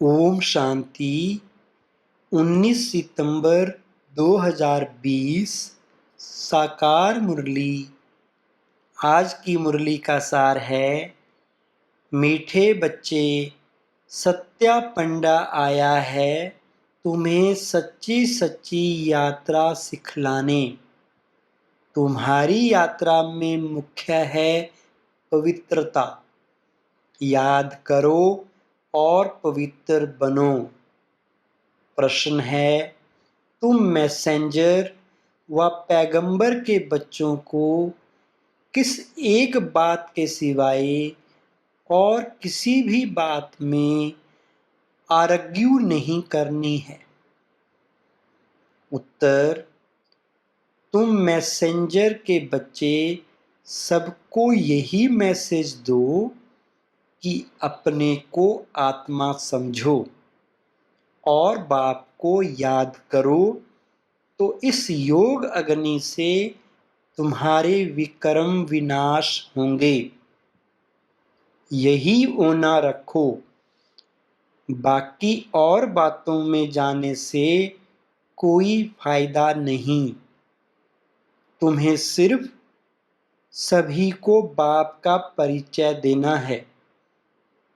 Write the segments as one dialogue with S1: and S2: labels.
S1: ओम शांति। 19 सितंबर 2020 साकार मुरली। आज की मुरली का सार है, मीठे बच्चे, सत्या पंडा आया है तुम्हें सच्ची सच्ची यात्रा सिखलाने। तुम्हारी यात्रा में मुख्य है पवित्रता। याद करो और पवित्र बनो। प्रश्न है, तुम मैसेंजर व पैगंबर के बच्चों को किस एक बात के सिवाय और किसी भी बात में आर्ग्यू नहीं करनी है? उत्तर, तुम मैसेंजर के बच्चे सबको यही मैसेज दो कि अपने को आत्मा समझो और बाप को याद करो, तो इस योग अग्नि से तुम्हारे विक्रम विनाश होंगे। यही ओना रखो। बाकी और बातों में जाने से कोई फायदा नहीं। तुम्हें सिर्फ सभी को बाप का परिचय देना है,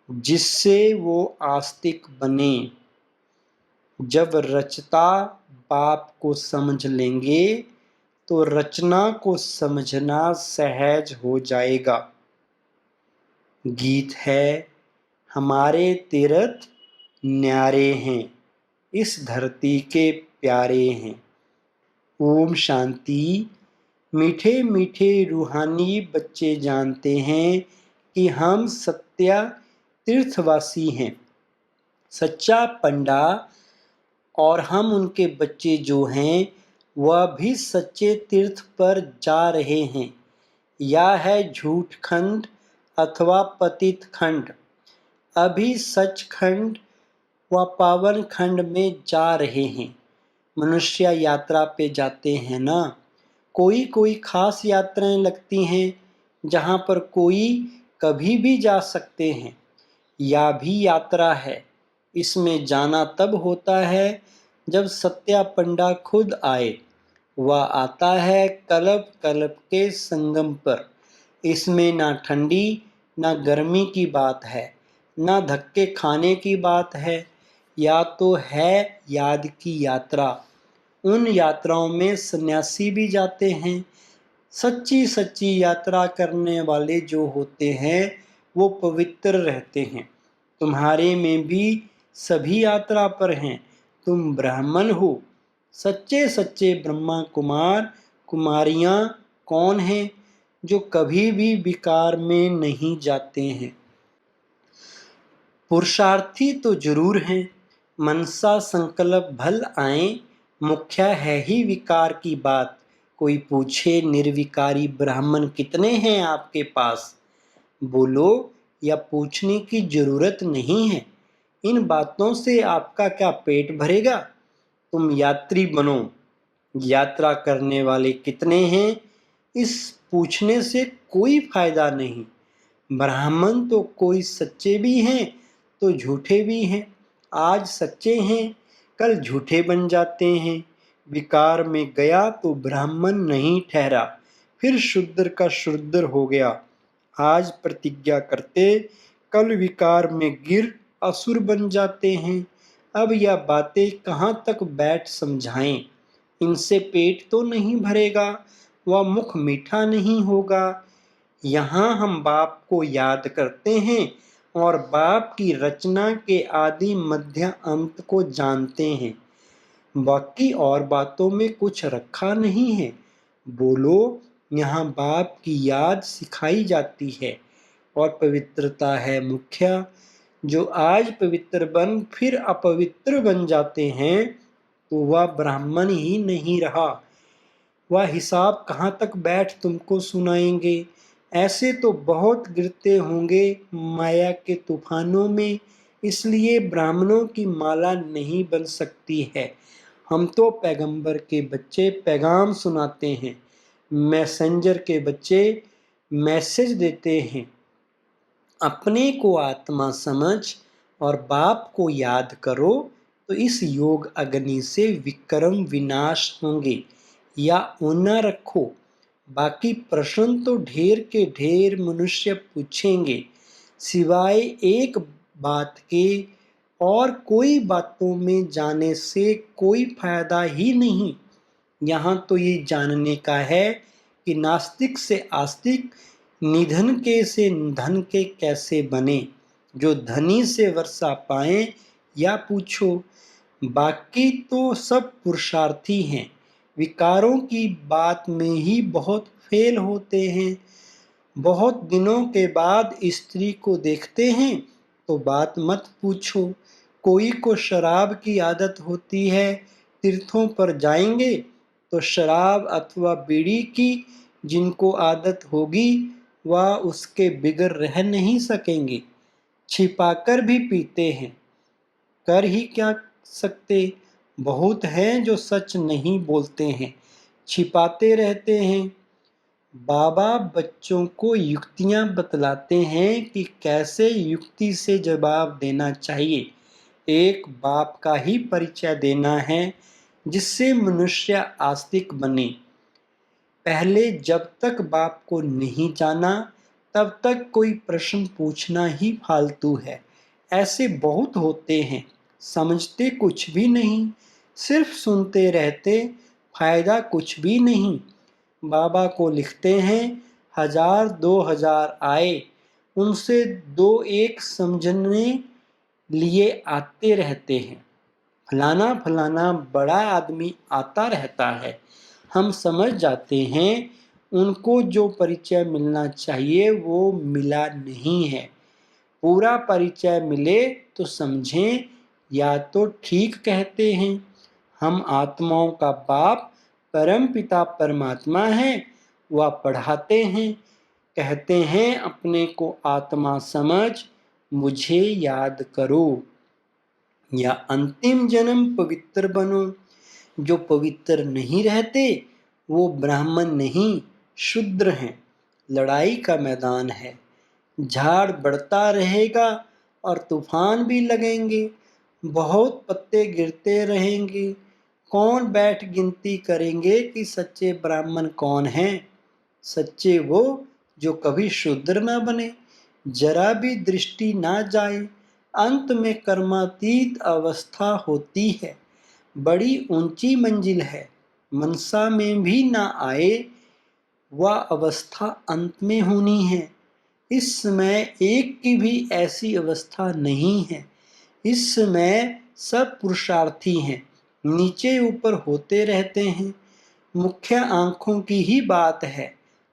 S1: जिससे वो आस्तिक बने। जब रचता बाप को समझ लेंगे तो रचना को समझना सहज हो जाएगा। गीत है, हमारे तीर्थ न्यारे हैं, इस धरती के प्यारे हैं। ओम शांति। मीठे मीठे रूहानी बच्चे जानते हैं कि हम सत्या तीर्थवासी हैं। सच्चा पंडा और हम उनके बच्चे जो हैं वह भी सच्चे तीर्थ पर जा रहे हैं। या है झूठ खंड अथवा पतित खंड। अभी सचखंड व पावन खंड में जा रहे हैं। मनुष्य यात्रा पे जाते हैं ना। कोई कोई खास यात्राएं लगती हैं जहाँ पर कोई कभी भी जा सकते हैं। यह भी यात्रा है। इसमें जाना तब होता है जब सत्या पंडा खुद आए। वह आता है कल्प कल्प के संगम पर। इसमें ना ठंडी ना गर्मी की बात है, ना धक्के खाने की बात है। या तो है याद की यात्रा। उन यात्राओं में सन्यासी भी जाते हैं। सच्ची सच्ची यात्रा करने वाले जो होते हैं वो पवित्र रहते हैं। तुम्हारे में भी सभी यात्रा पर हैं। तुम ब्राह्मण हो। सच्चे सच्चे ब्रह्मा कुमार कुमारियां कौन हैं जो कभी भी विकार में नहीं जाते हैं? पुरुषार्थी तो जरूर हैं। मनसा संकल्प भल आए, मुख्य है ही विकार की बात। कोई पूछे निर्विकारी ब्राह्मण कितने हैं आपके पास? बोलो, या पूछने की जरूरत नहीं है। इन बातों से आपका क्या पेट भरेगा? तुम यात्री बनो। यात्रा करने वाले कितने हैं, इस पूछने से कोई फायदा नहीं। ब्राह्मण तो कोई सच्चे भी हैं तो झूठे भी हैं। आज सच्चे हैं, कल झूठे बन जाते हैं। विकार में गया तो ब्राह्मण नहीं ठहरा, फिर शूद्र का शूद्र हो गया। आज प्रतिज्ञा करते, कल विकार में गिर असुर बन जाते हैं। अब यह बातें कहाँ तक बैठ समझाएं? इनसे पेट तो नहीं भरेगा व मुख मीठा नहीं होगा। यहाँ हम बाप को याद करते हैं और बाप की रचना के आदि मध्य अंत को जानते हैं। बाकी और बातों में कुछ रखा नहीं है। बोलो, यहाँ बाप की याद सिखाई जाती है और पवित्रता है मुख्य। जो आज पवित्र बन फिर अपवित्र बन जाते हैं तो वह ब्राह्मण ही नहीं रहा। वह हिसाब कहाँ तक बैठ तुमको सुनाएंगे। ऐसे तो बहुत गिरते होंगे माया के तूफानों में। इसलिए ब्राह्मणों की माला नहीं बन सकती है। हम तो पैगंबर के बच्चे पैगाम सुनाते हैं। मैसेंजर के बच्चे मैसेज देते हैं। अपने को आत्मा समझ और बाप को याद करो तो इस योग अग्नि से विक्रम विनाश होंगे या ऊना रखो। बाकी प्रश्न तो ढेर के ढेर मनुष्य पूछेंगे, सिवाय एक बात के और कोई बातों में जाने से कोई फायदा ही नहीं। यहाँ तो ये जानने का है कि नास्तिक से आस्तिक, निधन के से धन के कैसे बने, जो धनी से वर्षा पाए या पूछो। बाकी तो सब पुरुषार्थी हैं, विकारों की बात में ही बहुत फेल होते हैं। बहुत दिनों के बाद स्त्री को देखते हैं तो बात मत पूछो। कोई को शराब की आदत होती है, तीर्थों पर जाएंगे तो शराब अथवा बीड़ी की जिनको आदत होगी वह उसके बिगर रह नहीं सकेंगे। छिपाकर भी पीते हैं, कर ही क्या सकते। बहुत हैं जो सच नहीं बोलते हैं, छिपाते रहते हैं। बाबा बच्चों को युक्तियां बतलाते हैं कि कैसे युक्ति से जवाब देना चाहिए। एक बाप का ही परिचय देना है जिससे मनुष्य आस्तिक बने। पहले जब तक बाप को नहीं जाना तब तक कोई प्रश्न पूछना ही फालतू है। ऐसे बहुत होते हैं, समझते कुछ भी नहीं, सिर्फ सुनते रहते, फायदा कुछ भी नहीं। बाबा को लिखते हैं, 1000-2000 आए, उनसे 2-1 समझने लिए आते रहते हैं। फलाना फलाना बड़ा आदमी आता रहता है, हम समझ जाते हैं उनको जो परिचय मिलना चाहिए वो मिला नहीं है। पूरा परिचय मिले तो समझें, या तो ठीक कहते हैं। हम आत्माओं का बाप परम पिता परमात्मा है, वह पढ़ाते हैं, कहते हैं अपने को आत्मा समझ, मुझे याद करो, या अंतिम जन्म पवित्र बनो। जो पवित्र नहीं रहते वो ब्राह्मण नहीं, शूद्र हैं। लड़ाई का मैदान है, झाड़ बढ़ता रहेगा और तूफान भी लगेंगे, बहुत पत्ते गिरते रहेंगे। कौन बैठ गिनती करेंगे कि सच्चे ब्राह्मण कौन हैं? सच्चे वो जो कभी शूद्र ना बने, जरा भी दृष्टि ना जाए। अंत में कर्मातीत अवस्था होती है, बड़ी ऊंची मंजिल है, मनसा में भी ना आए वह अवस्था अंत में होनी है। इस समय एक की भी ऐसी अवस्था नहीं है। इस समय सब पुरुषार्थी हैं, नीचे ऊपर होते रहते हैं। मुख्य आंखों की ही बात है।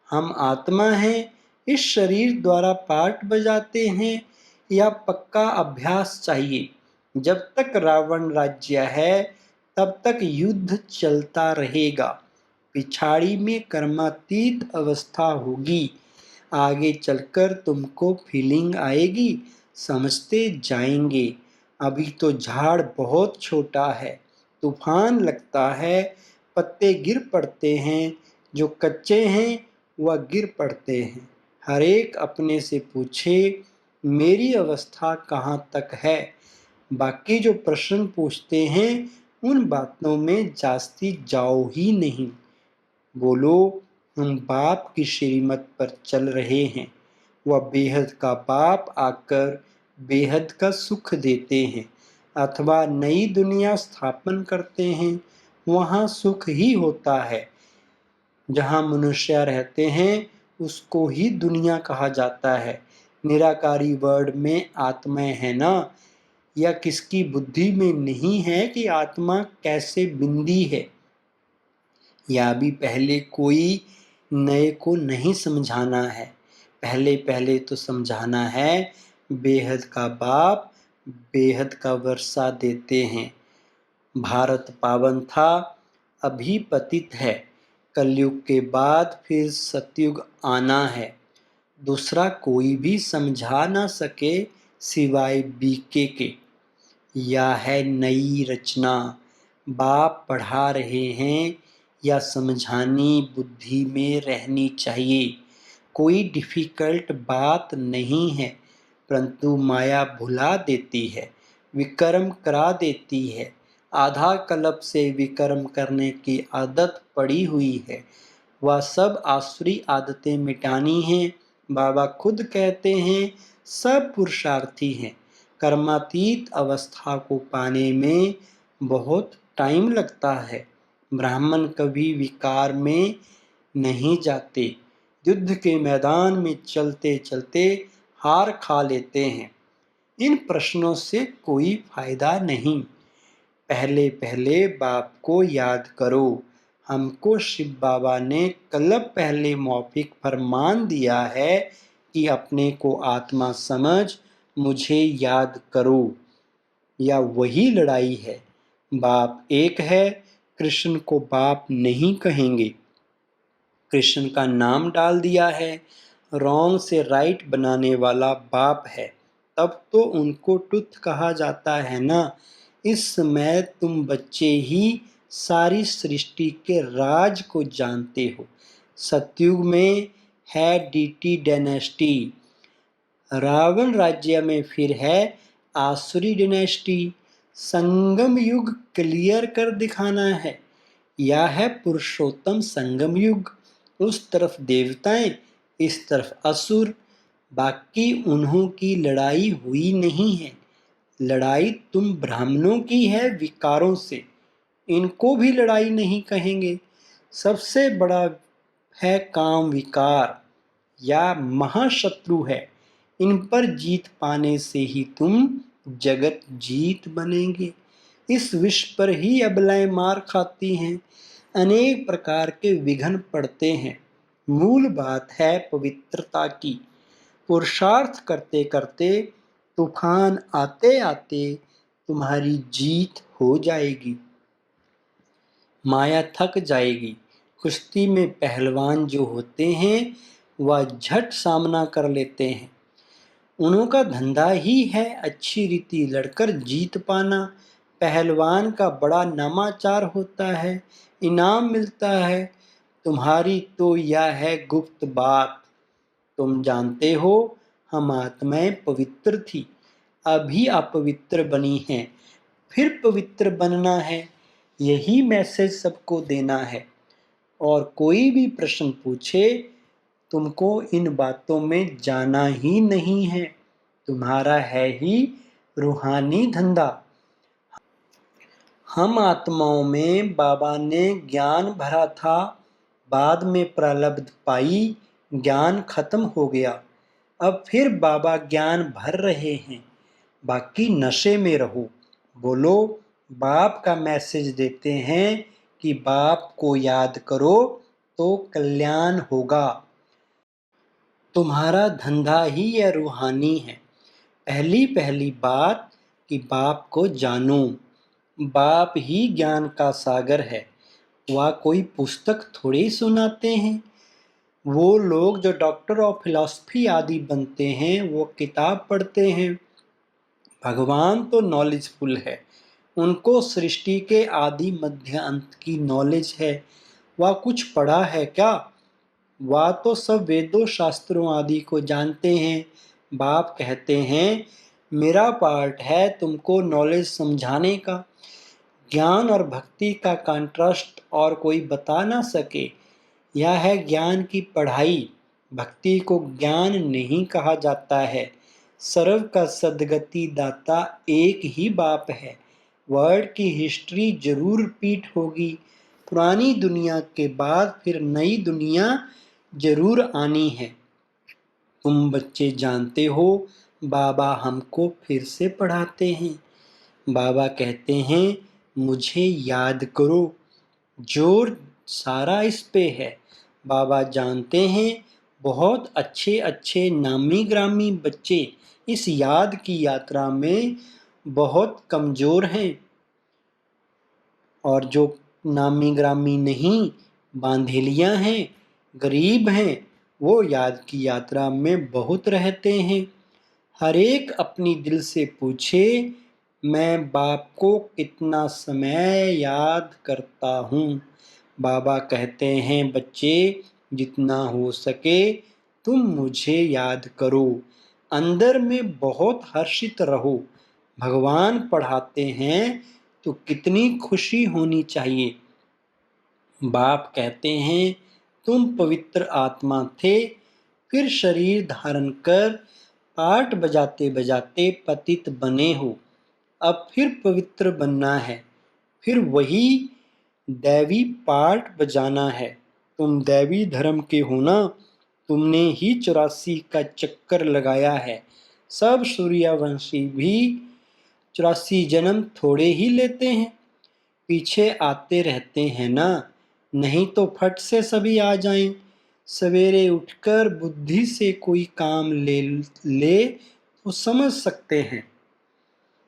S1: हम आत्मा हैं, इस शरीर द्वारा पाठ बजाते हैं, या पक्का अभ्यास चाहिए। जब तक रावण राज्य है तब तक युद्ध चलता रहेगा। पिछाड़ी में कर्मातीत अवस्था होगी, आगे चलकर तुमको फीलिंग आएगी, समझते जाएंगे। अभी तो झाड़ बहुत छोटा है, तूफान लगता है, पत्ते गिर पड़ते हैं, जो कच्चे हैं वह गिर पड़ते हैं। हर एक अपने से पूछे, मेरी अवस्था कहाँ तक है। बाकी जो प्रश्न पूछते हैं उन बातों में जास्ती जाओ ही नहीं। बोलो, हम बाप की श्रीमत पर चल रहे हैं। वह बेहद का बाप आकर बेहद का सुख देते हैं, अथवा नई दुनिया स्थापन करते हैं, वहाँ सुख ही होता है। जहाँ मनुष्य रहते हैं उसको ही दुनिया कहा जाता है। निराकारी वर्ड में आत्माएं है ना, या किसकी बुद्धि में नहीं है कि आत्मा कैसे बिंदी है। या भी पहले कोई नए को नहीं समझाना है, पहले पहले तो समझाना है। बेहद का बाप बेहद का वर्षा देते हैं। भारत पावन था, अभी पतित है, कलयुग के बाद फिर सतयुग आना है। दूसरा कोई भी समझा ना सके सिवाय बीके के। या है नई रचना, बाप पढ़ा रहे हैं, या समझानी बुद्धि में रहनी चाहिए। कोई डिफ़िकल्ट बात नहीं है, परंतु माया भुला देती है, विकर्म करा देती है। आधा कल्प से विकर्म करने की आदत पड़ी हुई है, वह सब आसुरी आदतें मिटानी हैं। बाबा खुद कहते हैं सब पुरुषार्थी हैं, कर्मातीत अवस्था को पाने में बहुत टाइम लगता है। ब्राह्मण कभी विकार में नहीं जाते, युद्ध के मैदान में चलते चलते हार खा लेते हैं। इन प्रश्नों से कोई फायदा नहीं। पहले पहले बाप को याद करो। हमको शिव बाबा ने कल्प पहले मौखिक फरमान दिया है कि अपने को आत्मा समझ मुझे याद करो। या वही लड़ाई है। बाप एक है, कृष्ण को बाप नहीं कहेंगे। कृष्ण का नाम डाल दिया है, रॉन्ग से राइट बनाने वाला बाप है, तब तो उनको टुथ कहा जाता है ना। इस समय तुम बच्चे ही सारी सृष्टि के राज को जानते हो। सतयुग में है डीटी डायनेस्टी, रावण राज्य में फिर है आसुरी डायनेस्टी। संगम युग क्लियर कर दिखाना है। यह है पुरुषोत्तम संगम युग। उस तरफ देवताएं, इस तरफ असुर। बाकी उन्हों की लड़ाई हुई नहीं है। लड़ाई तुम ब्राह्मणों की है विकारों से। इनको भी लड़ाई नहीं कहेंगे। सबसे बड़ा है काम विकार, या महाशत्रु है। इन पर जीत पाने से ही तुम जगत जीत बनेंगे। इस विष पर ही अबलाएं मार खाती हैं। अनेक प्रकार के विघ्न पड़ते हैं। मूल बात है पवित्रता की। पुरुषार्थ करते करते, तूफान आते आते तुम्हारी जीत हो जाएगी। माया थक जाएगी। कुश्ती में पहलवान जो होते हैं वह झट सामना कर लेते हैं। उनका धंधा ही है अच्छी रीति लड़कर जीत पाना। पहलवान का बड़ा नामाचार होता है, इनाम मिलता है। तुम्हारी तो यह है गुप्त बात। तुम जानते हो हम आत्माएं पवित्र थी, अभी अपवित्र बनी हैं, फिर पवित्र बनना है। यही मैसेज सबको देना है। और कोई भी प्रश्न पूछे, तुमको इन बातों में जाना ही नहीं है। तुम्हारा है ही रूहानी धंधा। हम आत्माओं में बाबा ने ज्ञान भरा था, बाद में प्रलब्ध पाई, ज्ञान खत्म हो गया। अब फिर बाबा ज्ञान भर रहे हैं। बाकी नशे में रहो। बोलो बाप का मैसेज देते हैं कि बाप को याद करो तो कल्याण होगा। तुम्हारा धंधा ही यह रूहानी है। पहली पहली बात कि बाप को जानो। बाप ही ज्ञान का सागर है। वह कोई पुस्तक थोड़ी सुनाते हैं। वो लोग जो डॉक्टर ऑफ फिलॉसफी आदि बनते हैं वो किताब पढ़ते हैं। भगवान तो नॉलेजफुल है। उनको सृष्टि के आदि मध्य अंत की नॉलेज है। वह कुछ पढ़ा है क्या? वह तो सब वेदों शास्त्रों आदि को जानते हैं। बाप कहते हैं मेरा पार्ट है तुमको नॉलेज समझाने का। ज्ञान और भक्ति का कंट्रास्ट और कोई बता ना सके। यह है ज्ञान की पढ़ाई। भक्ति को ज्ञान नहीं कहा जाता है। सर्व का सद्गति दाता एक ही बाप है। वर्ल्ड की हिस्ट्री जरूर रिपीट होगी। पुरानी दुनिया के बाद फिर नई दुनिया जरूर आनी है। तुम बच्चे जानते हो बाबा हमको फिर से पढ़ाते हैं। बाबा कहते हैं मुझे याद करो। जोर सारा इस पे है। बाबा जानते हैं बहुत अच्छे अच्छे नामी ग्रामी बच्चे इस याद की यात्रा में बहुत कमज़ोर हैं, और जो नामी ग्रामी नहीं, बांधेलियाँ हैं, गरीब हैं, वो याद की यात्रा में बहुत रहते हैं। हर एक अपनी दिल से पूछे मैं बाप को कितना समय याद करता हूँ। बाबा कहते हैं बच्चे जितना हो सके तुम मुझे याद करो। अंदर में बहुत हर्षित रहो। भगवान पढ़ाते हैं तो कितनी खुशी होनी चाहिए। बाप कहते हैं तुम पवित्र आत्मा थे, फिर शरीर धारण कर पाठ बजाते बजाते पतित बने हो। अब फिर पवित्र बनना है, फिर वही दैवी पाठ बजाना है। तुम दैवी धर्म के हो ना, तुमने ही 84 का चक्कर लगाया है। सब सूर्यवंशी भी 84 जन्म थोड़े ही लेते हैं, पीछे आते रहते हैं ना। नहीं तो फट से सभी आ जाएं। सवेरे उठकर बुद्धि से कोई काम ले तो समझ सकते हैं।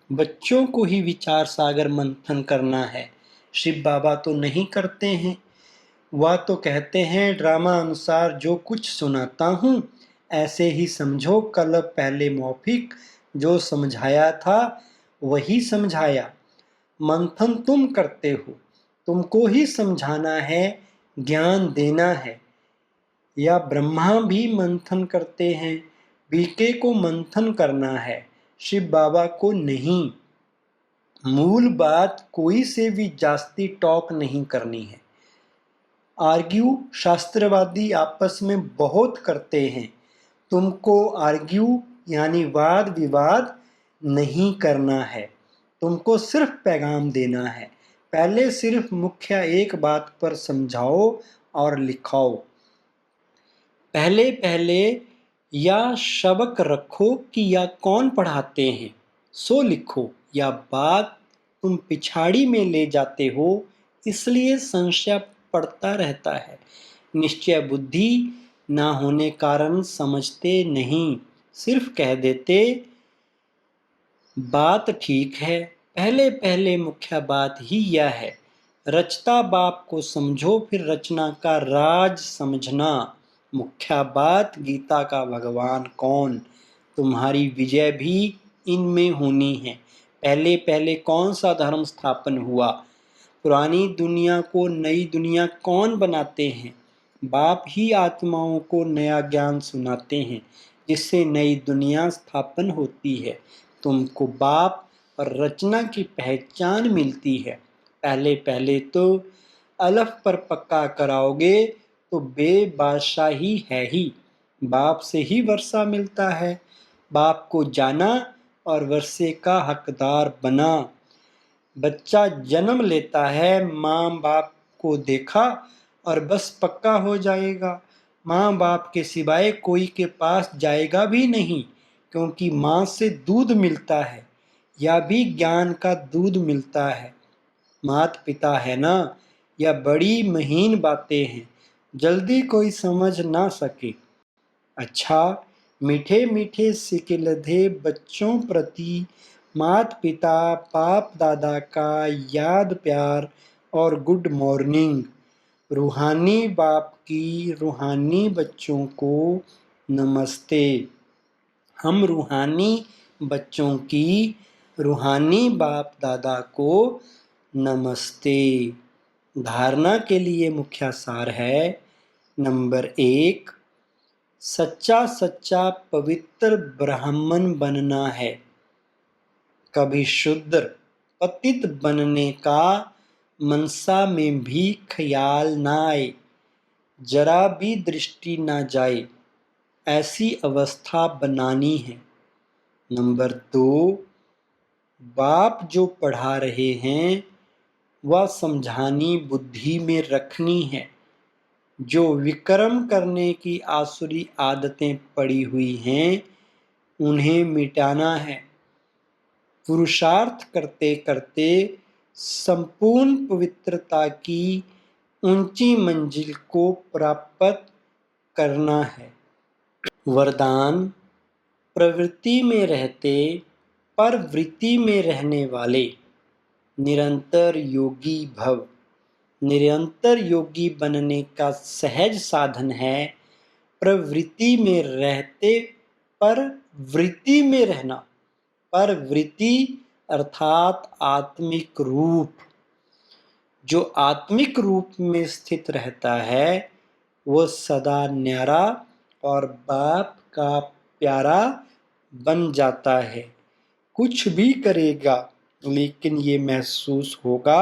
S1: बच्चों को ही विचार सागर मंथन करना है। शिव बाबा तो नहीं करते हैं। वह तो कहते हैं ड्रामा अनुसार जो कुछ सुनाता हूँ ऐसे ही समझो। कल पहले मौखिक जो समझाया था वही समझाया। मंथन तुम करते हो, तुमको ही समझाना है, ज्ञान देना है। या ब्रह्मा भी मंथन करते हैं, बीके को मंथन करना है, शिव बाबा को नहीं। मूल बात कोई से भी जास्ती टॉक नहीं करनी है। आर्ग्यू शास्त्रवादी आपस में बहुत करते हैं। तुमको आर्ग्यू यानी वाद विवाद नहीं करना है, तुमको सिर्फ पैगाम देना है। पहले सिर्फ मुख्य एक बात पर समझाओ और लिखाओ। पहले पहले या शबक रखो कि या कौन पढ़ाते हैं सो लिखो। या बात तुम पिछाड़ी में ले जाते हो, इसलिए संशय पड़ता रहता है। निश्चय बुद्धि ना होने कारण समझते नहीं, सिर्फ कह देते बात ठीक है। पहले पहले मुख्य बात ही यह है, रचता बाप को समझो, फिर रचना का राज समझना। मुख्य बात गीता का भगवान कौन, तुम्हारी विजय भी इनमें होनी है। पहले पहले कौन सा धर्म स्थापन हुआ, पुरानी दुनिया को नई दुनिया कौन बनाते हैं। बाप ही आत्माओं को नया ज्ञान सुनाते हैं, जिससे नई दुनिया स्थापन होती है। तुमको बाप और रचना की पहचान मिलती है। पहले पहले तो अलफ पर पक्का कराओगे तो बेबादशाही है ही। बाप से ही वर्षा मिलता है। बाप को जाना और वर्षे का हकदार बना। बच्चा जन्म लेता है, माँ बाप को देखा और बस पक्का हो जाएगा। माँ बाप के सिवाय कोई के पास जाएगा भी नहीं, क्योंकि माँ से दूध मिलता है, या भी ज्ञान का दूध मिलता है। माता पिता है ना, यह बड़ी महीन बातें हैं, जल्दी कोई समझ ना सके। अच्छा, मीठे मीठे सिकिलधे बच्चों प्रति माता पिता बाप दादा का याद प्यार और गुड मॉर्निंग। रूहानी बाप की रूहानी बच्चों को नमस्ते। हम रूहानी बच्चों की रूहानी बाप दादा को नमस्ते। धारणा के लिए मुख्य सार है, नंबर 1, सच्चा सच्चा पवित्र ब्राह्मण बनना है। कभी शूद्र पतित बनने का मनसा में भी ख्याल ना आए, जरा भी दृष्टि ना जाए, ऐसी अवस्था बनानी है। नंबर 2, बाप जो पढ़ा रहे हैं वह समझानी बुद्धि में रखनी है। जो विक्रम करने की आसुरी आदतें पड़ी हुई हैं उन्हें मिटाना है। पुरुषार्थ करते करते संपूर्ण पवित्रता की ऊंची मंजिल को प्राप्त करना है। वरदान, प्रवृत्ति में रहते पर वृत्ति में रहने वाले निरंतर योगी भव। निरंतर योगी बनने का सहज साधन है प्रवृत्ति में रहते पर वृत्ति में रहना। पर वृत्ति अर्थात आत्मिक रूप। जो आत्मिक रूप में स्थित रहता है वो सदा न्यारा और बाप का प्यारा बन जाता है। कुछ भी करेगा लेकिन ये महसूस होगा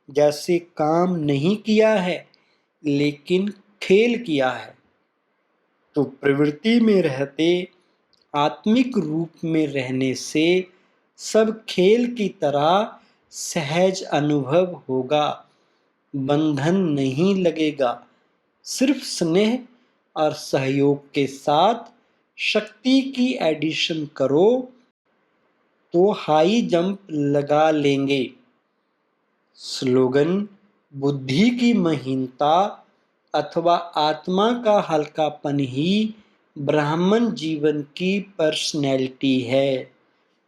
S1: जैसे काम नहीं किया है लेकिन खेल किया है। तो प्रवृत्ति में रहते आत्मिक रूप में रहने से सब खेल की तरह सहज अनुभव होगा। बंधन नहीं लगेगा। सिर्फ स्नेह और सहयोग के साथ शक्ति की एडिशन करो तो हाई जंप लगा लेंगे। स्लोगन: बुद्धि की महीनता अथवा आत्मा का हल्कापन ही ब्राह्मण जीवन की पर्सनैलिटी है।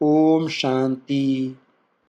S1: ओम शांति।